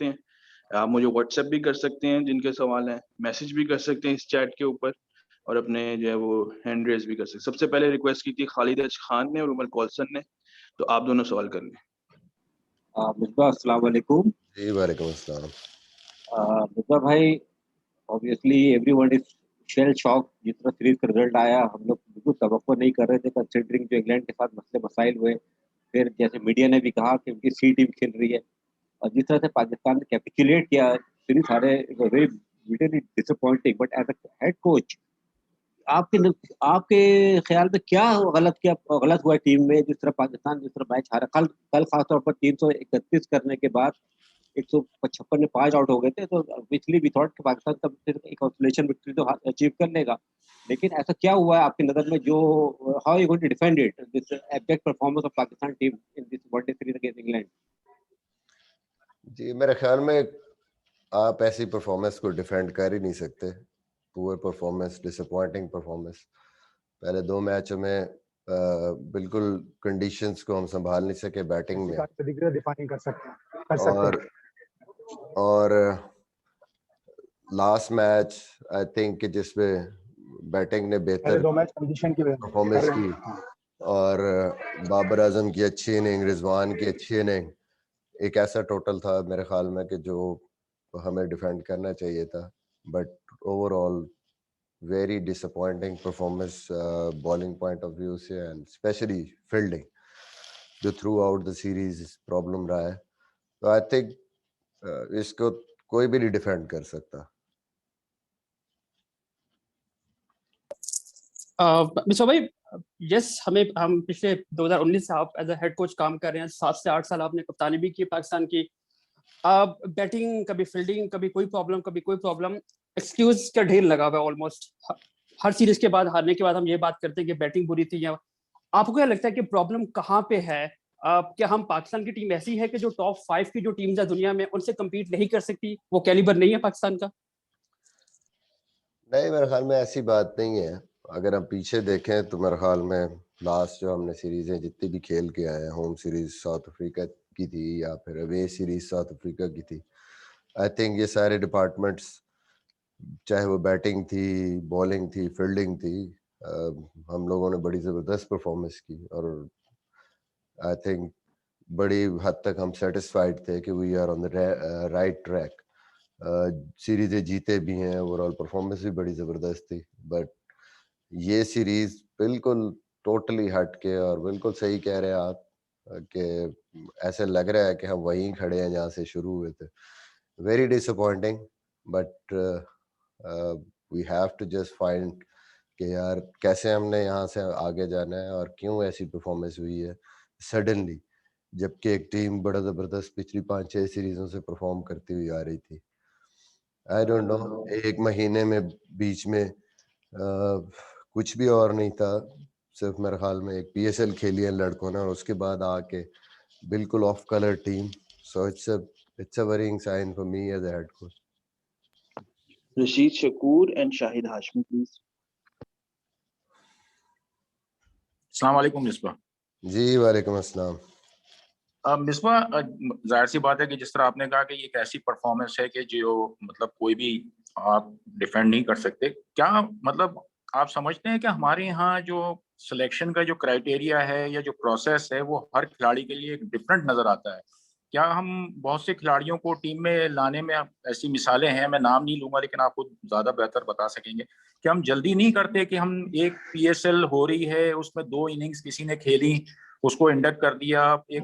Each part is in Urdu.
سکتے ہیں. آپ مجھے واٹس ایپ بھی کر سکتے ہیں جن کے سوال ہیں, میسج بھی کر سکتے ہیں اس چیٹ کے اوپر, اور اپنے جو ہے وہ ہینڈ ریز بھی کر سکتے. سب سے پہلے ریکویسٹ کی تھی خالد اچ خان نے اور عمر کولسن نے, تو آپ دونوں سوال کر لیں. مصباح السلام علیکم. جی وعلیکم السلام. مصباح بھائی, obviously everyone is shell shocked جس طرح سیریز کا رزلٹ آیا. ہم لوگ بالکل توقع نہیں کر رہے تھے کنسیڈرنگ جو انگلینڈ کے ساتھ مسئلے مسائل ہوئے. پھر جیسے میڈیا نے بھی کہا کہ ان کی سی ٹیم کھیل رہی ہے, اور جس طرح سے پاکستان نے کیپیچولیٹ کیا سیریز سارے very bitterly dish appointing. But as a head coach آپ کے خیال میں کیا غلط ہوا ٹیم میں, جس طرح پاکستان جس طرح میچ ہارا کل خاص طور پر 331 کرنے کے بعد 155 میں 5 آؤٹ ہو گئے تھے, تو پچھلی بھی تھاٹ کہ پاکستان تب ایک کنسولیشن وکٹری تو اچیو کر لے گا. لیکن ایسا کیا ہوا ہے آپ کی نظر میں جو how you going to defend it this abject performance of Pakistan team in this one day series against England? جی میرے خیال میں آپ ایسی پرفارمنس کو ڈیفینڈ کر ہی نہیں سکتے. پور پرفارمنس, ڈس اپوائنٹنگ پرفارمنس. پہلے 2 میچوں میں بالکل کنڈیشنز کو ہم سنبھال نہیں سکے بیٹنگ میں, دفاع نہیں کر سکتے. اور لاسٹ میچ آئی تھنک کہ جس میں بیٹنگ نے بہتر پرفارمنس کی, اور بابر اعظم کی اچھی اننگ, رضوان کی اچھی اننگ, ایک ایسا ٹوٹل تھا میرے خیال میں کہ جو ہمیں ڈیفینڈ کرنا چاہیے تھا. But over all very dish appointing performance bowling point of view سے, اینڈ اسپیشلی فیلڈنگ جو throughout the series problem رہا ہے. تو آئی تھنک اس کو کوئی بھی نہیں ڈیفینڈ کر سکتا. مصباح بھائی, یس ہم پچھلے 2019 سے آپ ایز اے ہیڈ کوچ کام کر رہے ہیں, 7 سے 8 سال آپ نے کپتانی بھی کی پاکستان کی. بیٹنگ کبھی فیلڈنگ, کبھی کوئی پرابلم, ایکسکیوز کا ڈھیر لگا ہوا ہے آلموسٹ. ہر سیریز کے بعد, ہارنے کے بعد ہم یہ بات کرتے ہیں کہ بیٹنگ بری تھی. یا آپ کو کیا لگتا ہے کہ پرابلم کہاں پہ ہے؟ کیا ہم پاکستان کی ٹیم ایسی ہے کہ جو ٹاپ 5 کی جو ٹیمز ہیں دنیا میں ان سے کمپیٹ نہیں کر سکتی, وہ کیلیبر نہیں ہے پاکستان کا؟ نہیں, میرے خیال میں ایسی بات نہیں ہے. اگر ہم پیچھے دیکھیں تو میرے خیال میں لاسٹ جو ہم نے سیریزیں جتنی بھی کھیل کے آئے ہیں, ہوم سیریز ساؤتھ افریقہ کی تھی یا پھر اوے سیریز ساؤتھ افریقہ کی تھی, آئی تھنک یہ سارے ڈپارٹمنٹس, چاہے وہ بیٹنگ تھی, بالنگ تھی, فیلڈنگ تھی, ہم لوگوں نے بڑی زبردست پرفارمنس کی. اور آئی تھنک بڑی حد تک ہم سیٹسفائڈ تھے کہ we are on the right track. سیریزیں جیتے بھی ہیں, اوور آل پرفارمنس بھی بڑی زبردست تھی. بٹ یہ سیریز بالکل ٹوٹلی ہٹ کے, اور بالکل صحیح کہہ رہے ہیں آپ کہ ایسے لگ رہا ہے کہ ہم وہیں کھڑے ہیں جہاں سے شروع ہوئے تھے. Very dish appointing, but we have to just find کہ یار کیسے ہم نے یہاں سے آگے جانا ہے, اور کیوں ایسی پرفارمنس ہوئی ہے سڈنلی, جبکہ ایک ٹیم بڑا زبردست پچھلی 5-6 سیریزوں سے پرفارم کرتی ہوئی آ رہی تھی. آئی ڈونٹ نو, 1 مہینے میں بیچ میں کچھ بھی اور نہیں تھا, صرف میرے خیال میں ایک PSL کھیلی ہے لڑکوں نے, اور اس کے بعد آ کے بالکل off colour team. So it's a worrying sign for me as a head coach. Rashid Shakoor اینڈ شاہد ہاشمی پلیز. السلام علیکم مصباح. جی وعلیکم السلام. مصباح, ظاہر سی بات ہے کہ جس طرح آپ نے کہا کہ یہ ایک ایسی پرفارمنس ہے کہ جو مطلب کوئی بھی آپ ڈیفینڈ نہیں کر سکتے. کیا مطلب آپ سمجھتے ہیں کہ ہمارے یہاں جو سلیکشن کا جو کرائٹیریا ہے یا جو پروسیس ہے وہ ہر کھلاڑی کے لیے ایک ڈفرینٹ نظر آتا ہے؟ کیا ہم بہت سے کھلاڑیوں کو ٹیم میں لانے میں, ایسی مثالیں ہیں, میں نام نہیں لوں گا لیکن آپ کو زیادہ بہتر بتا سکیں گے, کہ ہم جلدی نہیں کرتے کہ ہم ایک PSL ہو رہی ہے, اس میں 2 اننگز کسی نے کھیلی, اس کو انڈکٹ کر دیا, ایک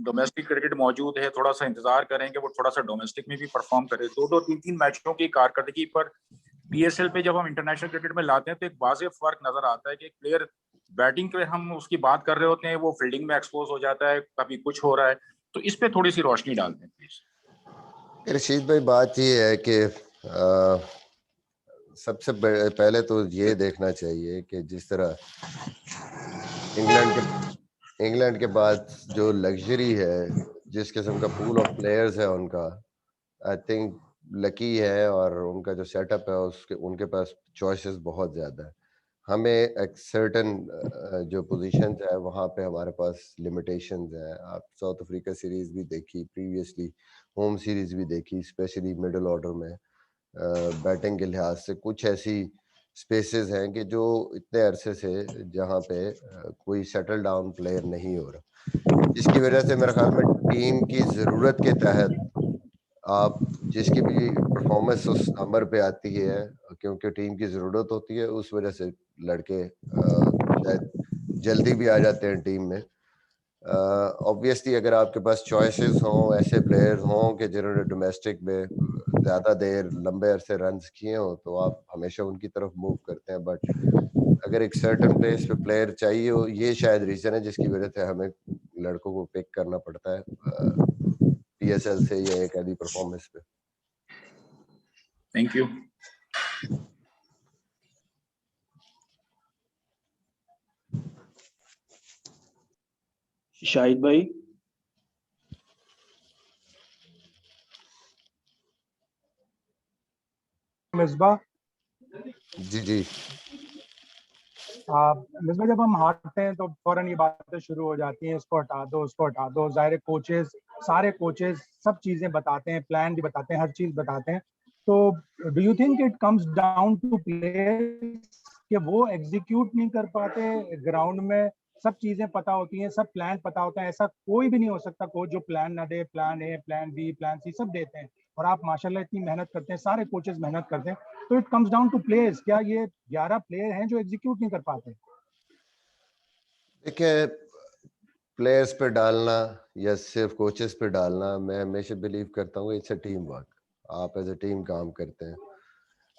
ڈومیسٹک کرکٹ موجود ہے, تھوڑا سا انتظار کریں کہ وہ تھوڑا سا ڈومیسٹک میں بھی پرفارم کرے. 2-2, 3-3 میچوں کی کارکردگی پر PSL پہ جب ہم انٹرنیشنل کرکٹ میں لاتے ہیں تو ایک واضح فرق نظر آتا ہے کہ ایک پلیئر بیٹنگ پہ ہم اس کی بات کر رہے ہوتے ہیں, وہ فیلڈنگ میں ایکسپوز ہو جاتا ہے, کبھی کچھ ہو رہا ہے. تو اس پہ تھوڑی سی روشنی ڈالتے ہیں پلیز. رشید بھائی, بات یہ ہے کہ سب سے پہلے تو یہ دیکھنا چاہیے کہ جس طرح انگلینڈ کے بعد جو لگژری ہے, جس قسم کا پول آف پلیئرز ہے ان کا, آئی تھنک لکی ہے, اور ان کا جو سیٹ اپ ہے ان کے پاس چوائسیز بہت زیادہ ہے. ہمیں ایک سرٹن جو پوزیشنز ہے وہاں پہ ہمارے پاس لمیٹیشنز ہیں. آپ ساؤتھ افریقہ سیریز بھی دیکھی پریویسلی, ہوم سیریز بھی دیکھی, اسپیشلی مڈل آرڈر میں بیٹنگ کے لحاظ سے کچھ ایسی اسپیسیز ہیں کہ جو اتنے عرصے سے جہاں پہ کوئی سیٹل ڈاؤن پلیئر نہیں ہو رہا, جس کی وجہ سے میرے خیال میں ٹیم کی ضرورت کے تحت آپ جس کی بھی پرفارمنس اس نمبر پہ آتی ہے, کیونکہ ٹیم کی ضرورت ہوتی ہے, اس وجہ سے لڑکے شاید جلدی بھی آ جاتے ہیں ٹیم میں. obviously اگر آپ کے پاس چوائسیز ہوں, ایسے پلیئر ہوں کہ جنہوں نے ڈومیسٹک میں زیادہ دیر لمبے عرصے رنز کیے ہوں, تو آپ ہمیشہ ان کی طرف موو کرتے ہیں. بٹ اگر ایک سرٹن پلیس پہ پلیئر چاہیے ہو, یہ شاید ریزن ہے جس کی وجہ سے ہمیں لڑکوں کو پک کرنا پڑتا ہے پی ایس ایل سے یا ایک ایڈی پرفارمنس پہ. Thank you. شاہد بھائی. مصباح جی مصباح, جب ہم ہارتے ہیں تو فوراً یہ باتیں شروع ہو جاتی ہیں, اس کو ہٹا دو, اس کو ہٹا دو. ظاہر کوچز, سارے کوچز سب چیزیں بتاتے ہیں, پلان بھی بتاتے ہیں, ہر چیز بتاتے ہیں. تو do you think it comes down to players کہ وہ ایگزیکیوٹ نہیں کر پاتے گراؤنڈ میں؟ سب چیزیں پتا ہوتی ہیں, سب پلان پتا ہوتا ہے, ایسا کوئی بھی نہیں ہو سکتا کوچ جو پلان نہ دے. Plan a, plan be, plan سی سب دیتے ہیں, اور آپ ماشاءاللہ اتنی محنت کرتے ہیں, سارے کوچز محنت کرتے ہیں. تو it comes down to players. کیا یہ 11 پلیئر ہیں جو ایگزیکیوٹ نہیں کر پاتے؟ دیکھیں, پلیئرس پہ ڈالنا یا صرف کوچز پہ ڈالنا, میں ہمیشہ بلیو کرتا ہوں اٹس اے ٹیم ورک. آپ ایز اے ٹیم کام کرتے ہیں.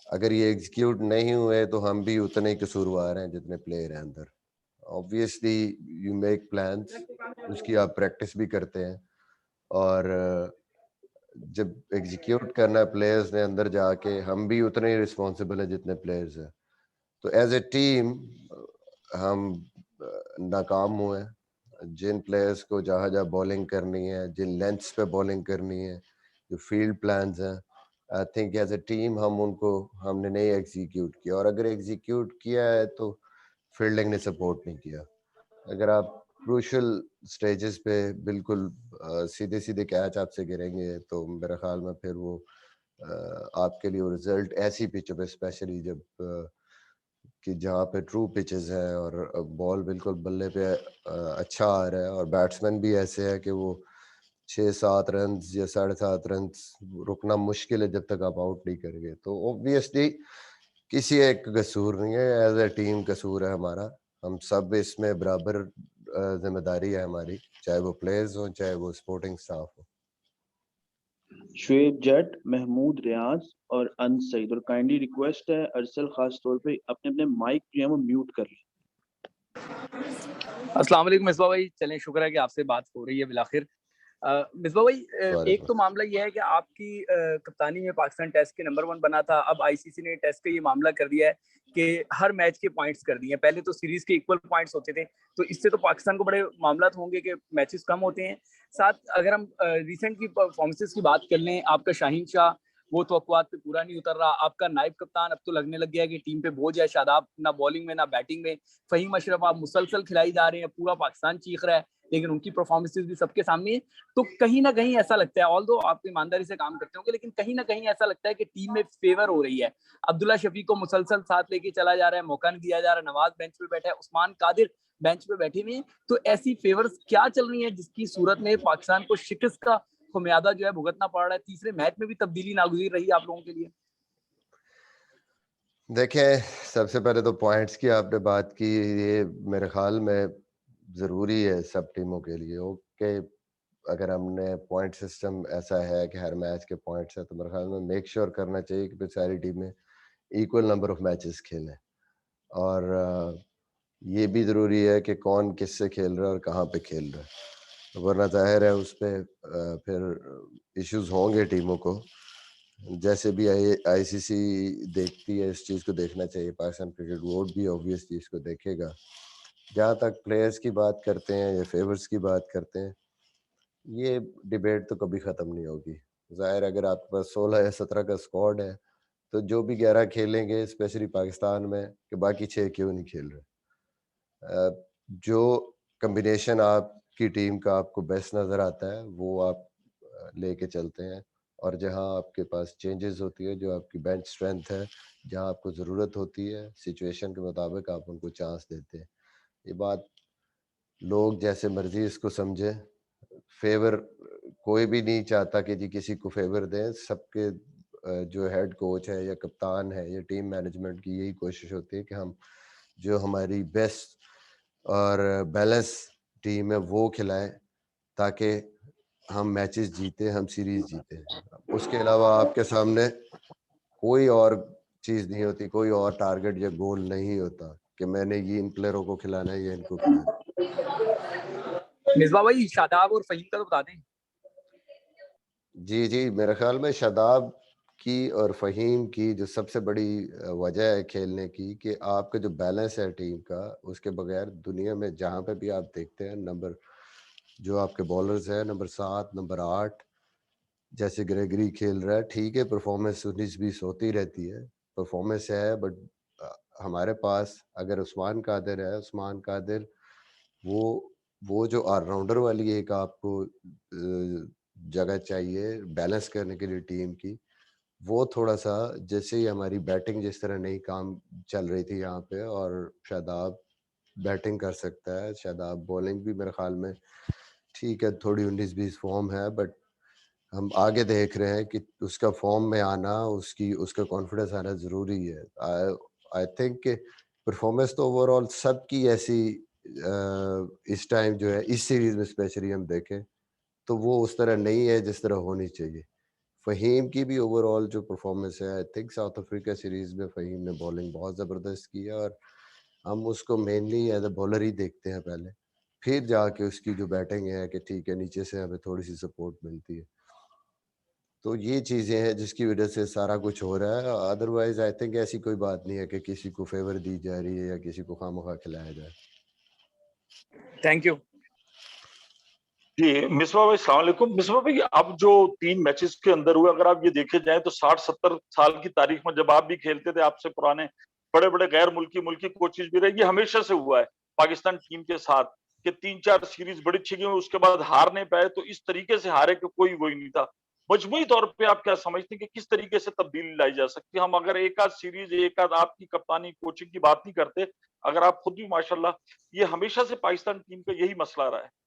اگر یہ ایگزیکیوٹ نہیں ہوئے تو ہم بھی اتنے ہی قصوروار ہیں جتنے پلیئر ہیں اندر. obviously you make plans, اس کی آپ پریکٹس بھی کرتے ہیں, اور جب ایگزیکیوٹ کرنا ہے پلیئرز نے اندر جا کے, ہم بھی اتنے ہی رسپانسبل ہیں جتنے پلیئرز ہیں. تو ایز اے ٹیم ہم ناکام ہوئے. جن پلیئرز کو جہاں جہاں بولنگ کرنی ہے, جن لینتھس پہ بولنگ کرنی ہے, جو فیلڈ پلانز ہیں, I think as a team ہم نے نہیں ایگزیکیوٹ کیا. اور اگر ایگزیکیوٹ کیا ہے تو فیلڈنگ نے سپورٹ نہیں کیا. اگر آپ کروشل سٹیجز پہ بالکل سیدھے کیچ آپ سے گریں گے تو میرے خیال میں پھر وہ آپ کے لیے وہ رزلٹ ایسی پچوں پہ, اسپیشلی جب کہ جہاں پہ ٹرو پچز ہیں اور بال بالکل بلے پہ اچھا آ رہا ہے, اور بیٹسمین بھی ایسے ہے کہ وہ 6-7 رنز یا 7.5 رنز رکنا مشکل ہے جب تک آپ آؤٹ نہیں کریں گے. تو اوبویسلی کسی ایک قصور نہیں ہے, ایز اے ٹیم قصور ہے ہمارا. ہم سب اس میں برابر ذمہ داری ہے ہماری, چاہے وہ پلیئرز ہوں چاہے وہ سپورٹنگ سٹاف ہو. شعیب جٹ, محمود ریاض اور انس سعید, اور کائنڈلی ریکویسٹ ہے ارسل خاص طور پہ اپنے اپنے مائک جو ہے وہ میوٹ کر لیں. السلام علیکم مصباح بھائی. چلیں, شکر ہے کہ آپ سے بات ہو رہی ہے بالآخر. مصباح بھائی, ایک تو معاملہ یہ ہے کہ آپ کی کپتانی میں پاکستان ٹیسٹ کے نمبر 1 بنا تھا. اب آئی سی سی نے ٹیسٹ کا یہ معاملہ کر دیا ہے کہ ہر میچ کے پوائنٹس کر دیے ہیں. پہلے تو سیریز کے ایکول پوائنٹس ہوتے تھے, تو اس سے تو پاکستان کو بڑے معاملات ہوں گے کہ میچز کم ہوتے ہیں. ساتھ اگر ہم ریسنٹ کی پرفارمنسز کی بات کر لیں, آپ کا شاہین شاہ وہ توقعات پہ پورا نہیں اتر رہا. آپ کا نائب کپتان اب تو لگنے لگ گیا ہے کہ ٹیم پہ بوجھ ہے. شاداب نہ بالنگ میں نہ بیٹنگ میں. فہیم اشرف آپ مسلسل کھلائی جا رہے ہیں, پورا پاکستان چیخ رہا ہے, لیکن ان کی پرفارمنسز بھی سب کے سامنے ہے. تو کہیں نہ کہیں ایسا لگتا ہے, آلدو آپ ایمانداری سے کام کرتے ہوں گے, لیکن کہیں نہ کہیں ایسا لگتا ہے کہ ٹیم میں فیور ہو رہی ہے. عبداللہ شفیق کو مسلسل ساتھ لے کے چلا جا رہا ہے, موقع نہیں دیا جا رہا. نواز بینچ پہ بیٹھا ہے, عثمان قادر بینچ پہ بیٹھے ہوئے ہیں. تو ایسی فیورز کیا چل رہی ہیں جس کی صورت میں پاکستان کو شکست کا خمیادہ جو ہے بھگتنا پڑ رہا ہے؟ تیسرے میچ میں بھی تبدیلی ناگزیر رہی آپ لوگوں کے لیے. دیکھیں, سب سے پہلے تو پوائنٹس کی آپ نے بات کی, یہ میرے خیال میں ضروری ہے سب ٹیموں کے لیے. اوکے, اگر ہم نے پوائنٹ سسٹم ایسا ہے کہ ہر میچ کے پوائنٹس ہیں, تو میرے خیال میں میک شیور کرنا چاہیے کہ ساری ٹیمیں ایکول نمبر آف میچز کھیلیں. اور یہ بھی ضروری ہے کہ کون کس سے کھیل رہا ہے اور کہاں پہ کھیل رہا ہے, ورنہ ظاہر ہے اس پہ پھر ایشوز ہوں گے ٹیموں کو. جیسے بھی آئی سی سی دیکھتی ہے اس چیز کو دیکھنا چاہیے. پاکستان کرکٹ بورڈ بھی اوبویسلی اس کو دیکھے گا. جہاں تک پلیئرز کی بات کرتے ہیں یا فیورز کی بات کرتے ہیں, یہ ڈیبیٹ تو کبھی ختم نہیں ہوگی. ظاہر اگر آپ کے پاس 16 یا 17 کا اسکواڈ ہے تو جو بھی 11 کھیلیں گے, اسپیشلی پاکستان میں, کہ باقی 6 کیوں نہیں کھیل رہے. جو کمبینیشن آپ کی ٹیم کا آپ کو بیسٹ نظر آتا ہے وہ آپ لے کے چلتے ہیں, اور جہاں آپ کے پاس چینجز ہوتی ہے, جو آپ کی بینچ اسٹرینتھ ہے, جہاں آپ کو ضرورت ہوتی ہے سچویشن کے مطابق آپ ان کو چانس دیتے ہیں. یہ بات لوگ جیسے مرضی اس کو سمجھے, فیور کوئی بھی نہیں چاہتا کہ جی کسی کو فیور دیں. سب کے جو ہیڈ کوچ ہے یا کپتان ہے یا ٹیم مینجمنٹ کی یہی کوشش ہوتی ہے کہ ہم جو ہماری بیسٹ اور بیلنس ٹیم ہے وہ کھلائیں تاکہ ہم میچز جیتے, ہم سیریز جیتے. اس کے علاوہ آپ کے سامنے کوئی اور چیز نہیں ہوتی, کوئی اور ٹارگٹ یا گول نہیں ہوتا کہ میں نے یہ ان پلیئروں کو کھلانا ہے یا ان کو کھلانا ہے. مصباح بھائی شاداب اور فہیم کا تو بتا دیں. جی میرے خیال میں شاداب کی اور فہیم کی جو سب سے بڑی وجہ ہے کھیلنے کی کہ آپ کا جو بیلنس ہے ٹیم کا, اس کے بغیر دنیا میں جہاں پہ بھی آپ دیکھتے ہیں نمبر جو آپ کے بالرز ہیں نمبر 7 نمبر 8 جیسے گریگری کھیل رہا ہے, ٹھیک ہے پرفارمنس 19-20 ہوتی رہتی ہے, پرفارمنس ہے, بٹ ہمارے پاس اگر عثمان قادر ہے, عثمان قادر وہ جو آل راؤنڈر والی ایک آپ کو جگہ چاہیے بیلنس کرنے کے لیے ٹیم کی, وہ تھوڑا سا جیسے ہی ہماری بیٹنگ جس طرح نہیں کام چل رہی تھی یہاں پہ, اور شاداب بیٹنگ کر سکتا ہے, شاداب بولنگ بھی میرے خیال میں ٹھیک ہے تھوڑی 19-20 فارم ہے, بٹ ہم آگے دیکھ رہے ہیں کہ اس کا فارم میں آنا, اس کا کانفیڈنس آنا ضروری ہے. آئی تھنک کہ پرفارمنس تو اوور آل سب کی ایسی اس ٹائم جو ہے اس سیریز میں اسپیشلی ہم دیکھیں تو وہ اس طرح نہیں ہے جس طرح ہونی چاہیے. فہیم کی بھی اوور آل جو پرفارمنس ہے, I think South Africa series میں فہیم نے بالنگ بہت زبردست کی ہے, اور ہم اس کو مینلی ایز اے بالر ہی دیکھتے ہیں پہلے, پھر جا کے اس کی جو بیٹنگ ہے کہ ٹھیک ہے نیچے سے ہمیں تھوڑی سی سپورٹ ملتی ہے. تو یہ چیزیں ہیں جس کی وجہ سے سارا کچھ ہو رہا ہے. ادروائز آئی تھنک ایسی کوئی بات نہیں ہے کہ کسی کو فیور دی جا رہی ہے یا کسی کو خواہ کھلایا جائے. Thank you. جی مصباح بھائی السلام علیکم. مصباح بھائی اب جو 3 میچز کے اندر ہوئے, اگر آپ یہ دیکھے جائیں تو 60-70 سال کی تاریخ میں جب آپ بھی کھیلتے تھے, آپ سے پرانے بڑے بڑے غیر ملکی کوچز بھی رہے, یہ ہمیشہ سے ہوا ہے پاکستان ٹیم کے ساتھ کہ 3-4 سیریز بڑی اچھی گئی, اس کے بعد ہار نہیں پائے, تو اس طریقے سے ہارے کہ کوئی وہی نہیں تھا. مجموعی طور پہ آپ کیا سمجھتے ہیں کہ کس طریقے سے تبدیلی لائی جا سکتی ہے؟ ہم اگر ایک آدھ سیریز ایک آدھ آپ کی کپتانی کوچنگ کی بات نہیں کرتے, اگر آپ خود بھی ماشاءاللہ, یہ ہمیشہ سے پاکستان ٹیم کا یہی مسئلہ رہا ہے.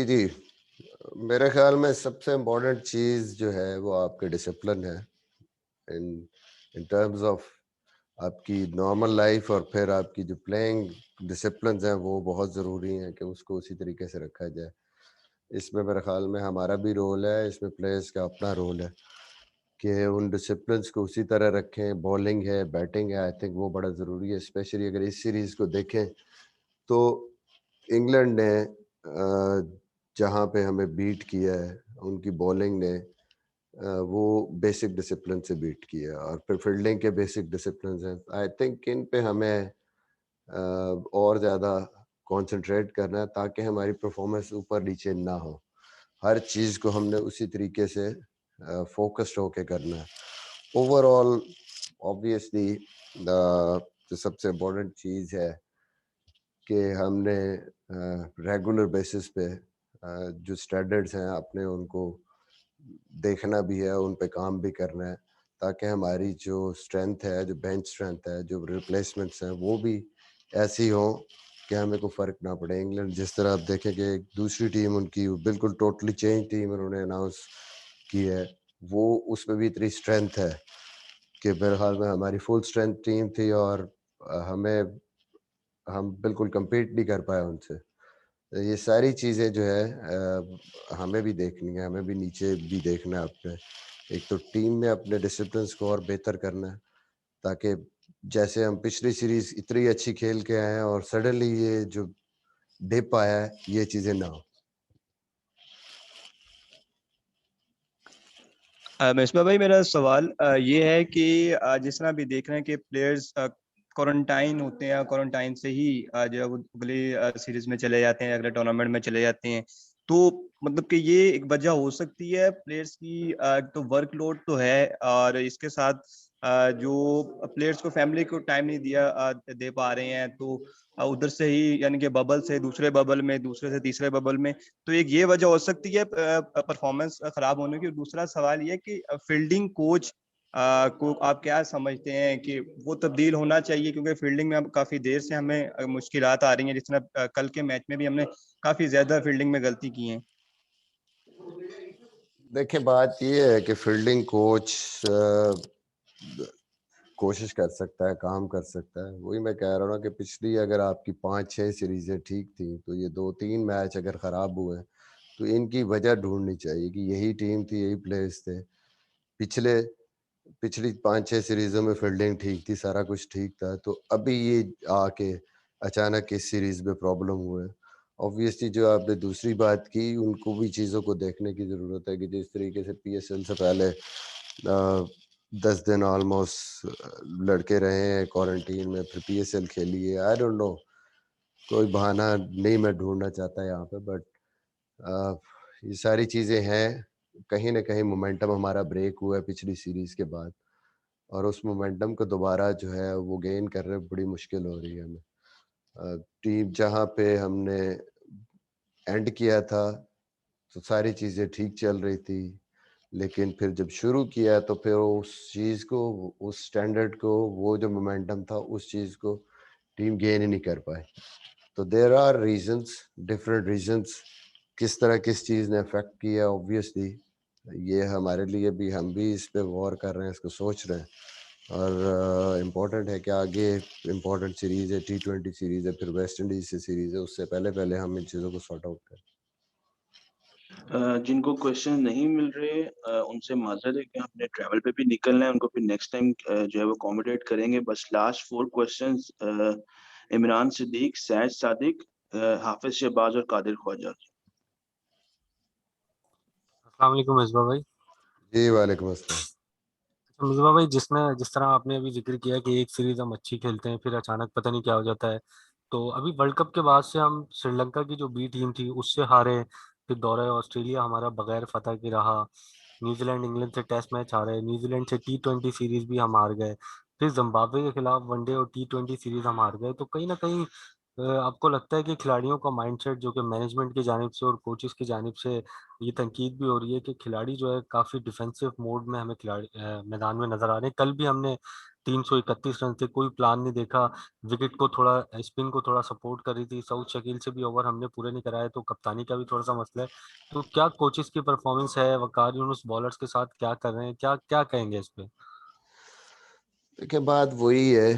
جی میرے خیال میں سب سے امپورٹنٹ چیز جو ہے وہ آپ کے ڈسپلن ہے ان ٹرمز آف آپ کی نارمل لائف, اور پھر آپ کی جو پلینگ ڈسپلنز ہیں وہ بہت ضروری ہیں کہ اس کو اسی طریقے سے رکھا جائے. اس میں میرے خیال میں ہمارا بھی رول ہے, اس میں پلیئرز کا اپنا رول ہے کہ ان ڈسپلنس کو اسی طرح رکھیں. بالنگ ہے, بیٹنگ ہے, آئی تھنک وہ بڑا ضروری ہے. اسپیشلی اگر اس سیریز کو دیکھیں تو انگلینڈ نے جہاں پہ ہمیں بیٹ کیا ہے, ان کی بالنگ نے وہ بیسک ڈسپلن سے بیٹ کیا, اور پھر فیلڈنگ کے بیسک ڈسپلنز ہیں. آئی تھنک ان پہ ہمیں اور زیادہ کانسنٹریٹ کرنا ہے تاکہ ہماری پرفارمنس اوپر نیچے نہ ہو. ہر چیز کو ہم نے اسی طریقے سے فوکسڈ ہو کے کرنا ہے. اوور آل آبویسلی جو سب سے امپورٹنٹ چیز ہے کہ ہم نے ریگولر بیسس پہ جو اسٹینڈرڈس ہیں اپنے ان کو دیکھنا بھی ہے, ان پہ کام بھی کرنا ہے تاکہ ہماری جو اسٹرینتھ ہے, جو بینچ اسٹرینتھ ہے, جو ریپلیسمنٹس ہیں وہ بھی ایسی ہوں کہ ہمیں کوئی فرق نہ پڑے. انگلینڈ جس طرح آپ دیکھیں کہ ایک دوسری ٹیم ان کی بالکل ٹوٹلی چینج ٹیم انہوں نے اناؤنس کی ہے, وہ اس میں بھی اتنی اسٹرینتھ ہے کہ میرے خیال میں ہماری فل اسٹرینتھ ٹیم تھی اور ہم بالکل کمپیٹ نہیں کر پائے ان سے. یہ ساری چیزیں جو ہے ہمیں بھی دیکھنی ہے, ہمیں بھی نیچے بھی دیکھنا ہے اپنے. ایک تو ٹیم میں اپنے ڈسپلنس کو اور بہتر کرنا ہے تاکہ جیسے ہم پچھلی سیریز اتنی اچھی کھیل کے آئے ہیں اور سڈنلی یہ جو ڈپ آیا ہے یہ چیزیں نہ ہو. مصباح بھائی میرا سوال یہ ہے کہ جس طرح بھی دیکھ رہے ہیں کہ پلیئرز کوارنٹائن ہوتے ہیں, کوارنٹائن سے ہی جو ہے وہ اگلی سیریز میں چلے جاتے ہیں, اگلے ٹورنامنٹ میں چلے جاتے ہیں, تو مطلب کہ یہ ایک وجہ ہو سکتی ہے پلیئرس کی تو ورک لوڈ تو ہے اور اس کے ساتھ جو پلیئرس کو فیملی کو ٹائم نہیں دے پا رہے ہیں تو ادھر سے ہی یعنی کہ ببل سے دوسرے ببل میں دوسرے سے تیسرے ببل میں تو ایک یہ وجہ ہو سکتی ہے پرفارمنس خراب ہونے کی. دوسرا سوال یہ کہ فیلڈنگ کوچ کو آپ کیا سمجھتے ہیں کہ وہ تبدیل ہونا چاہیے کیونکہ فیلڈنگ میں اب کافی دیر سے ہمیں مشکلات آ رہی ہیں, جس طرح کل کے میچ میں بھی ہم نے کافی زیادہ فیلڈنگ میں غلطی کی ہیں. دیکھیں بات یہ ہے کہ فیلڈنگ کوچ کوشش کر سکتا ہے, کام کر سکتا ہے. وہی میں کہہ رہا ہوں کہ پچھلی اگر آپ کی 5-6 سیریزیں ٹھیک تھیں تو یہ 2-3 میچ اگر خراب ہوئے تو ان کی وجہ ڈھونڈنی چاہیے کہ یہی ٹیم تھی, یہی پلیئرز تھے. پچھلی 5-6 سیریزوں میں فیلڈنگ ٹھیک تھی, سارا کچھ ٹھیک تھا, تو ابھی یہ آ کے اچانک اس سیریز میں پرابلم ہوئے. اوبویسلی جو آپ نے دوسری بات کی ان کو بھی چیزوں کو دیکھنے کی ضرورت ہے کہ جس طریقے سے پی ایس ایل سے پہلے 10 دن آلموسٹ لڑکے رہے ہیں کوارنٹین میں, پھر پی ایس ایل کھیلی ہے. آئی ڈونٹ نو, کوئی بہانہ نہیں میں ڈھونڈنا چاہتا یہاں پہ, بٹ یہ ساری چیزیں ہیں. کہیں نہ کہیں مومنٹم ہمارا بریک ہوا ہے پچھلی سیریز کے بعد, اور اس مومنٹم کو دوبارہ جو ہے وہ گین کرنے بڑی مشکل ہو رہی ہے ہمیں. ٹیم جہاں پہ ہم نے اینڈ کیا تھا تو ساری چیزیں ٹھیک چل رہی تھی, لیکن پھر جب شروع کیا تو پھر اس چیز کو, اس سٹینڈرڈ کو, وہ جو مومنٹم تھا اس چیز کو ٹیم گین ہی نہیں کر پائے. تو there are reasons, different reasons, کس طرح کس چیز نے افیکٹ کیا. اوبویسلی یہ ہمارے لیے بھی, ہم بھی اس پہ غور کر رہے ہیں, اس کو سوچ رہے ہیں, اور امپورٹنٹ ہے کہ آگے امپورٹنٹ سیریز ہے, T20 سیریز ہے, پھر ویسٹ انڈیز سے سیریز ہے, اس سے پہلے ہم ان چیزوں کو سارٹ آؤٹ کریں. جن کو کوشچن نہیں مل رہے ان سے معذرت ہے کہ اپنے ٹریول پہ بھی نکلنا ہے, ان کو پھر نیکسٹ ٹائم جو ہے وہ اکوموڈیٹ کریں گے. بس لاسٹ 4 کوشچنز عمران صدیق, سید صادق, حافظ شہباز اور قادر خواجہ. السلام علیکم مصباح بھائی. جی وعلیکم السلام. مصباح بھائی جس طرح آپ نے ابھی ذکر کیا کہ ایک سیریز ہم اچھی کھیلتے ہیں پھر اچانک پتہ نہیں کیا ہو جاتا ہے, تو ابھی ورلڈ کپ کے بعد سے ہم سری لنکا کی جو بی ٹیم تھی اس سے ہارے, پھر دورہ آسٹریلیا ہمارا بغیر فتح کے رہا, نیوزی لینڈ انگلینڈ سے ٹیسٹ میچ ہارے, نیوزی لینڈ سے T20 سیریز بھی ہم ہار گئے, پھر زمبابوے کے خلاف ون ڈے اور T20 سیریز ہم ہار گئے. تو کہیں نہ کہیں آپ کو لگتا ہے کہ کھلاڑیوں کا مائنڈ سیٹ جو کہ مینجمنٹ کی جانب سے اور کوچز کی جانب سے یہ تنقید بھی ہو رہی ہے کہ کھلاڑی جو ہے کافی ڈیفینسو موڈ میں ہمیں میدان میں نظر آ رہے ہیں. کل بھی ہم نے 331 رن سے کوئی پلان نہیں دیکھا, وکٹ کو تھوڑا اسپن کو تھوڑا سپورٹ کر رہی تھی, سعود شکیل سے بھی اوور ہم نے پورے نہیں کرائے, تو کپتانی کا بھی تھوڑا سا مسئلہ ہے. تو کیا کوچز کی پرفارمنس ہے, وقار یونس بالرز کے ساتھ کیا کر رہے ہیں, کیا کہیں گے اس پہ؟ دیکھیں بات وہی ہے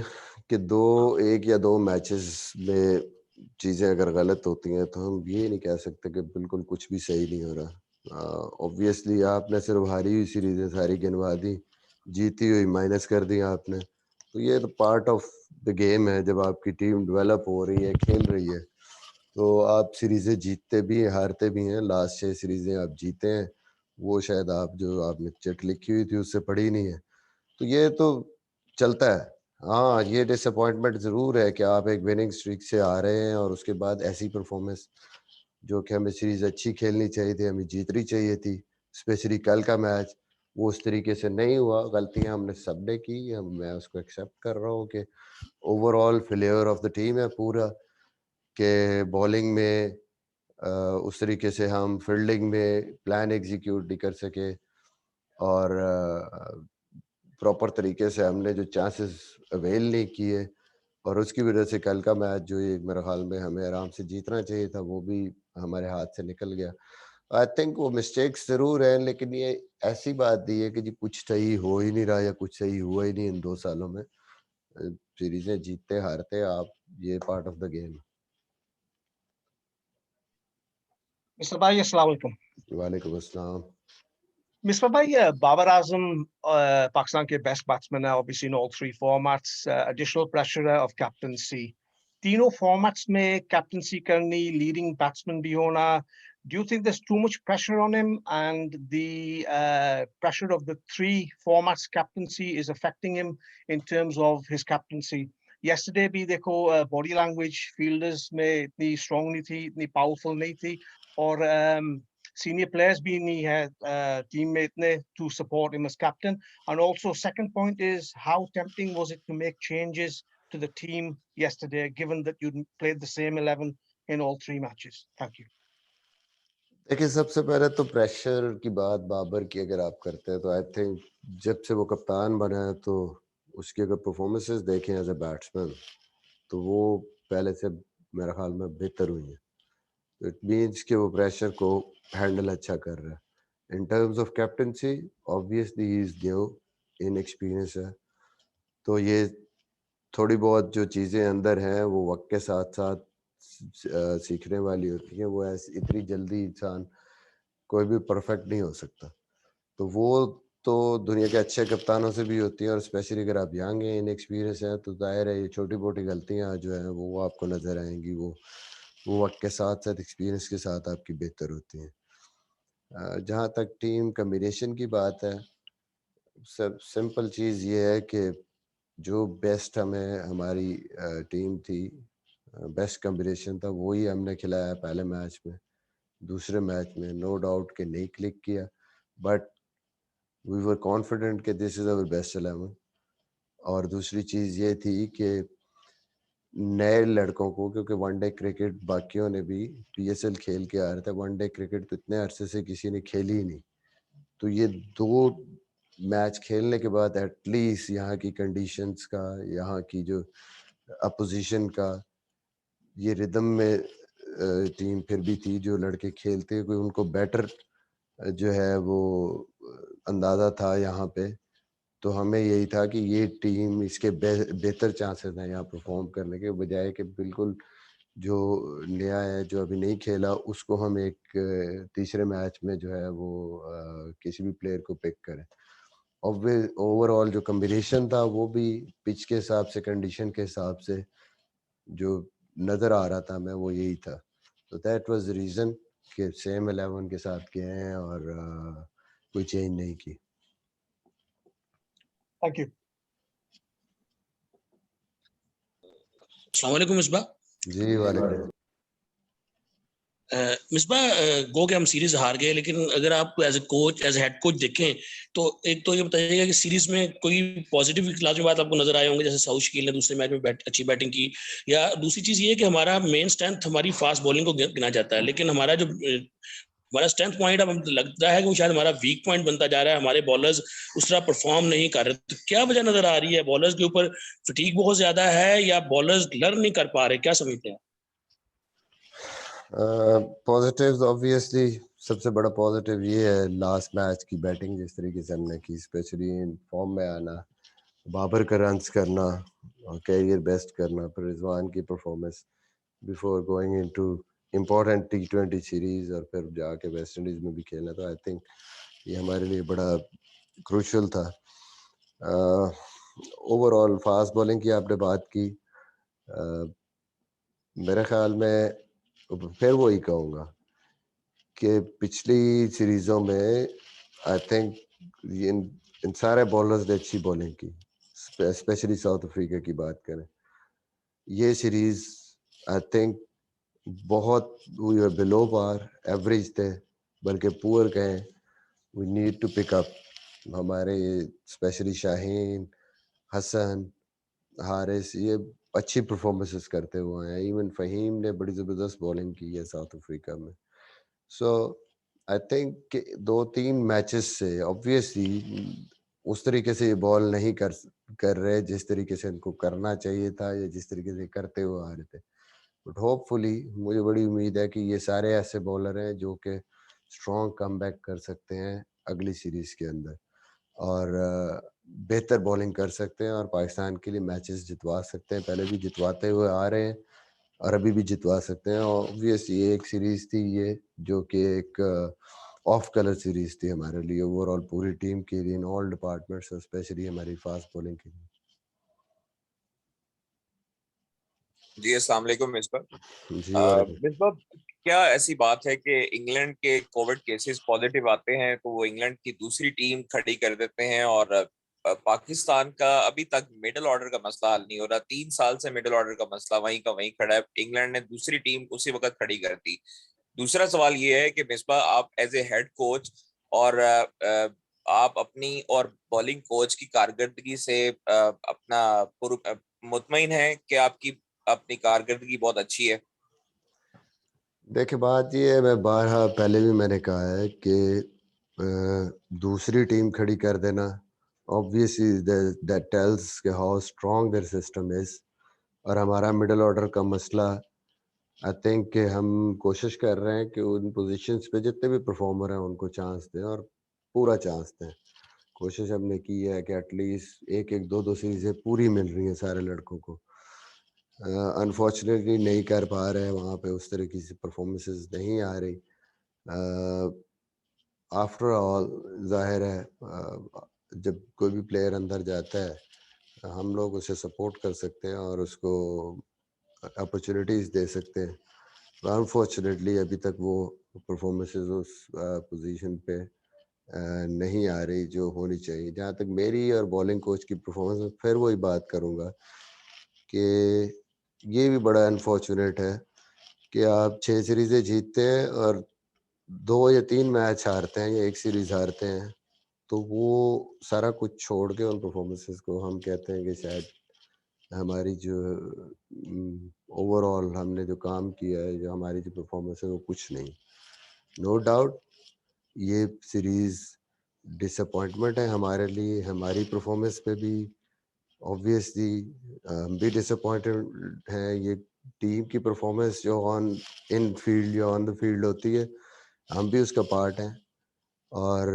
کہ 1 یا 2 میچز میں چیزیں اگر غلط ہوتی ہیں تو ہم یہ نہیں کہہ سکتے کہ بالکل کچھ بھی صحیح نہیں ہو رہا. اوبویسلی آپ نے صرف ہاری ہوئی سیریزیں ساری گنوا دی, جیتی ہوئی مائنس کر دی آپ نے, تو یہ تو پارٹ آف دا گیم ہے. جب آپ کی ٹیم ڈیولپ ہو رہی ہے, کھیل رہی ہے, تو آپ سیریزیں جیتتے بھی ہیں, ہارتے بھی ہیں. لاسٹ 6 سیریزیں آپ جیتے ہیں, وہ شاید آپ نے چٹ لکھی ہوئی تھی اس سے پڑھی نہیں ہے, تو یہ تو چلتا ہے. ہاں یہ ڈس اپوائنٹمنٹ ضرور ہے کہ آپ ایک وننگ اسٹریک سے آ رہے ہیں اور اس کے بعد ایسی پرفارمنس جو کہ ہمیں سیریز اچھی کھیلنی چاہیے تھی, ہمیں جیتنی چاہیے تھی. اسپیشلی کل کا میچ وہ اس طریقے سے نہیں ہوا. غلطیاں ہم نے سب نے کی, میں اس کو ایکسیپٹ کر رہا ہوں کہ over all failure of the team ہے پورا, کہ بالنگ میں اس طریقے سے ہم فیلڈنگ میں پلان ایگزیکیوٹ نہیں کر سکے, اور پراپر طریقے سے ہم نے جو چانسز اویل نہیں کیے, اور اس کی وجہ سے کل کا میچ جو میرے خیال میں ہمیں آرام سے جیتنا چاہیے تھا وہ بھی ہمارے ہاتھ سے نکل گیا. آئی تھنک وہ مسٹیکس ضرور ہیں, لیکن یہ ایسی بات نہیں ہے کہ جی کچھ صحیح ہو ہی نہیں رہا یا کچھ صحیح ہوا ہی نہیں ان 2 سالوں میں. سیریزیں جیتتے ہارتے آپ, یہ پارٹ آف دا گیم. مصطفیٰ بھائی السلام علیکم. وعلیکم السلام. مصطفیٰ بھائی, Babar Azam پاکستان کے بیسٹ بیٹسمین ہے, obviously in all 3 formats. Additional pressure ہے of captaincy. تینوں فارمیٹس میں کیپٹنسی کرنی, لیڈنگ بیٹسمین بھی ہونا. Do you think there's too much pressure on him and the pressure of the 3 formats captaincy is affecting him in terms of his captaincy? Yesterday بھی دیکھو باڈی لینگویج فیلڈرز میں اتنی اسٹرانگ نہیں تھی, اتنی پاورفل نہیں تھی, اور senior players بھی نہیں ہے team میں اتنے to support him as captain. And also second point is how tempting was it to make changes to the team yesterday given that you played the same 11 in all 3 matches? Thank you. دیکھیں سب سے پہلے تو پریشر کی بات بابر کی اگر آپ کرتے ہیں تو آئی تھنک جب سے وہ کپتان بنا ہے تو اس کی اگر پرفارمنسز دیکھیں ایز اے بیٹسمین تو وہ پہلے سے میرے خیال میں بہتر ہوئی ہیں. اٹ مینس کہ وہ پریشر کو ہینڈل اچھا کر رہا ہے. In terms of captaincy obviously he is new in experience ہے, تو یہ تھوڑی بہت جو چیزیں اندر ہیں وہ وقت کے ساتھ ساتھ سیکھنے والی ہوتی ہیں. وہ اتنی جلدی انسان کوئی بھی پرفیکٹ نہیں ہو سکتا, تو وہ تو دنیا کے اچھے کپتانوں سے بھی ہوتی ہیں, اور اسپیشلی اگر آپ ینگ ہیں ان ایکسپیرینس ہیں تو ظاہر ہے یہ چھوٹی موٹی غلطیاں جو ہیں وہ آپ کو نظر آئیں گی, وہ وقت کے ساتھ ساتھ ایکسپیرینس کے ساتھ آپ کی بہتر ہوتی ہیں. جہاں تک ٹیم کمبینیشن کی بات ہے, سمپل چیز یہ ہے کہ جو بیسٹ ہمیں ہماری ٹیم تھی, بیسٹ کمبینیشن تھا, وہی ہم نے کھلایا پہلے میچ میں. دوسرے میچ میں نو ڈاؤٹ کہ نہیں کلک کیا, بٹ وی ور کانفیڈنٹ کہ دس از اوور بیسٹ 11. اور دوسری چیز یہ تھی کہ نئے لڑکوں کو, کیونکہ ون ڈے کرکٹ باقیوں نے بھی پی ایس ایل کھیل کے آ رہے تھے, ون ڈے کرکٹ تو اتنے عرصے سے کسی نے کھیلی ہی نہیں, تو یہ 2 میچ کھیلنے کے بعد ایٹ لیسٹ یہاں کی کنڈیشنز کا, یہاں کی جو اپوزیشن کا, یہ ردم میں ٹیم پھر بھی تھی. جو لڑکے کھیلتے کوئی ان کو بیٹر جو ہے وہ اندازہ تھا یہاں پہ, تو ہمیں یہی تھا کہ یہ ٹیم اس کے بہتر چانسز ہیں یہاں پرفارم کرنے کے, بجائے کہ بالکل جو نیا ہے جو ابھی نہیں کھیلا اس کو ہم ایک تیسرے میچ میں جو ہے وہ کسی بھی پلیئر کو پک کریں. اوور آل جو کمبینیشن تھا وہ بھی پچ کے حساب سے, کنڈیشن کے حساب سے جو نظر آ رہا تھا ہمیں وہ یہی تھا. تو دیٹ واز the ریزن کہ سیم 11 کے ساتھ گئے ہیں اور کوئی چینج نہیں کی. Thank you. السلام علیکم مصباح. جی وعلیکم. مصباح, گو کہ ہم سیریز ہار گئے, لیکن اگر آپ as a coach, as a head coach دیکھیں تو ایک تو یہ بتائیے گا کہ سیریز میں کوئی پازیٹیو کلاس میں بات آپ کو نظر آئے ہوں گے, جیسے ساؤتھ شکیل نے دوسرے میچ میں اچھی بیٹنگ کی, یا دوسری چیز یہ کہ ہمارا مین اسٹرینتھ ہماری فاسٹ بالنگ کو گنا جاتا ہے, لیکن ہمارا جو ہمارا اسٹرینتھ پوائنٹ اب لگتا ہے کہ وہ شاید ہمارا ویک پوائنٹ بنتا جا رہا ہے. ہمارے بالرز اس طرح پرفارم نہیں کر رہے, تو کیا وجہ نظر آ رہی ہے؟ بالرز کے اوپر فٹیگ بہت زیادہ ہے یا بالرز لرن نہیں کر پا رہے, کیا سمجھتے ہیں؟ پازیٹیوز آبویسلی سب سے بڑا پازیٹیو یہ ہے لاسٹ میچ کی بیٹنگ جس طریقے سے ہم نے کی, اسپیشلی ان فارم میں آنا, بابر کا رنس کرنا اور کیریئر بیسٹ کرنا, پھر رضوان کی performance before going into important T20 series اور پھر جا کے ویسٹ انڈیز میں بھی کھیلنا, تو آئی تھنک یہ ہمارے لیے بڑا کروشل تھا. اوور آل فاسٹ بالنگ کی آپ نے بات کی, میرے خیال میں پھر وہی کہوں گا کہ پچھلی سیریزوں میں آئی تھنک ان سارے بالرز نے اچھی بالنگ کی, اسپیشلی ساؤتھ افریقہ کی بات کریں. یہ سیریز آئی تھنک بہت بلو پار ایوریج تھے, بلکہ پور کہیں. وی نیڈ ٹو پک اپ. ہمارے اسپیشلی شاہین, حسن, حارث یہ اچھی پرفارمنسز کرتے ہوئے ہیں. ایون فہیم نے بڑی زبردست بالنگ کی ہے ساؤتھ افریقہ میں. سو آئی تھنک کہ 2-3 میچز سے آبویسلی اس طریقے سے یہ بال نہیں کر رہے جس طریقے سے ان کو کرنا چاہیے تھا یا جس طریقے سے کرتے ہوئے آ رہے تھے. بٹ ہوپ فلی مجھے بڑی امید ہے کہ یہ سارے ایسے بالر ہیں جو کہ اسٹرانگ کم بیک کر سکتے ہیں اگلی سیریز کے اندر, اور بہتر بالنگ کر سکتے ہیں اور پاکستان کے لیے میچز جتوا سکتے ہیں. پہلے بھی جتواتے ہوئے آ رہے ہیں اور ابھی بھی جتوا سکتے ہیں. اوبویسلی ایک سیریز تھی یہ جو کہ ایک آف کلر سیریز تھی ہمارے لیے اوور آل پوری ٹیم کے لیے, ان آل ڈپارٹمنٹس, اسپیشلی ہماری فاسٹ بالنگ کے لیے. جی السلام علیکم مصباح. جی وعلیکم. مصباح, کیا ایسی بات ہے کہ انگلینڈ کے کووڈ کیسز پازیٹیو آتے ہیں تو وہ انگلینڈ کی دوسری ٹیم کھڑی کر دیتے ہیں, اور پاکستان کا ابھی تک مڈل آرڈر کا مسئلہ حل نہیں ہو رہا؟ 3 سال سے مڈل آرڈر کا مسئلہ وہیں کا وہیں کھڑا ہے. انگلینڈ نے دوسری ٹیم اسی وقت کھڑی کر دی. دوسرا سوال یہ ہے کہ مصباح آپ ایز اے ہیڈ کوچ اور آپ اپنی اور بالنگ کوچ کی کارکردگی سے اپنا مطمئن ہیں کہ آپ کی اپنی کارکردگی بہت اچھی ہے؟ دیکھیں بات یہ ہے، میں بارہا پہلے بھی میں نے کہا ہے کہ دوسری ٹیم کھڑی کر دینا obviously that tells کہ how strong their system is. اور ہمارا مڈل آرڈر کا مسئلہ آئی تھنک کہ ہم کوشش کر رہے ہیں کہ ان پوزیشنز پہ جتنے بھی پرفارمر ہیں ان کو چانس دیں اور پورا چانس دیں. کوشش ہم نے کی ہے کہ ایٹ لیسٹ ایک دو سیریزیں پوری مل رہی ہیں سارے لڑکوں کو. انفارچونیٹلی نہیں کر پا رہے ہیں وہاں پہ، اس طرح کی پرفارمنسز نہیں آ رہی. آفٹر آل ظاہر ہے جب کوئی بھی پلیئر اندر جاتا ہے ہم لوگ اسے سپورٹ کر سکتے ہیں اور اس کو اپرچونیٹیز دے سکتے ہیں. انفارچونیٹلی ابھی تک وہ پرفارمنسز اس پوزیشن پہ نہیں آ رہی جو ہونی چاہیے. جہاں تک میری اور بالنگ کوچ کی پرفارمنس، پھر وہی بات کروں گا کہ یہ بھی بڑا انفارچونیٹ ہے کہ آپ 6 سیریزیں جیتتے ہیں اور 2 یا 3 میچ ہارتے ہیں یا ایک سیریز ہارتے ہیں، تو وہ سارا کچھ چھوڑ کے ان پرفارمنسز کو ہم کہتے ہیں کہ شاید ہماری جو اوور آل ہم نے جو کام کیا ہے، جو ہماری جو پرفارمنس ہے وہ کچھ نہیں. نو ڈاؤٹ یہ سیریز ڈس اپوائنٹمنٹ ہے ہمارے لیے، ہماری پرفارمنس پہ بھی obviously ہم بھی ڈس اپوائنٹڈ ہیں. یہ ٹیم کی پرفارمنس جو ان فیلڈ یا آن دا فیلڈ ہوتی ہے ہم بھی اس کا پارٹ ہیں، اور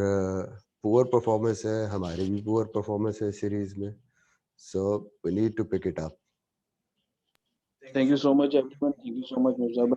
پور پرفارمنس ہے ہماری بھی، پور پرفارمنس ہے سیریز میں. So we need to pick it up. Thank you so much everyone. Thank you so much Mirza.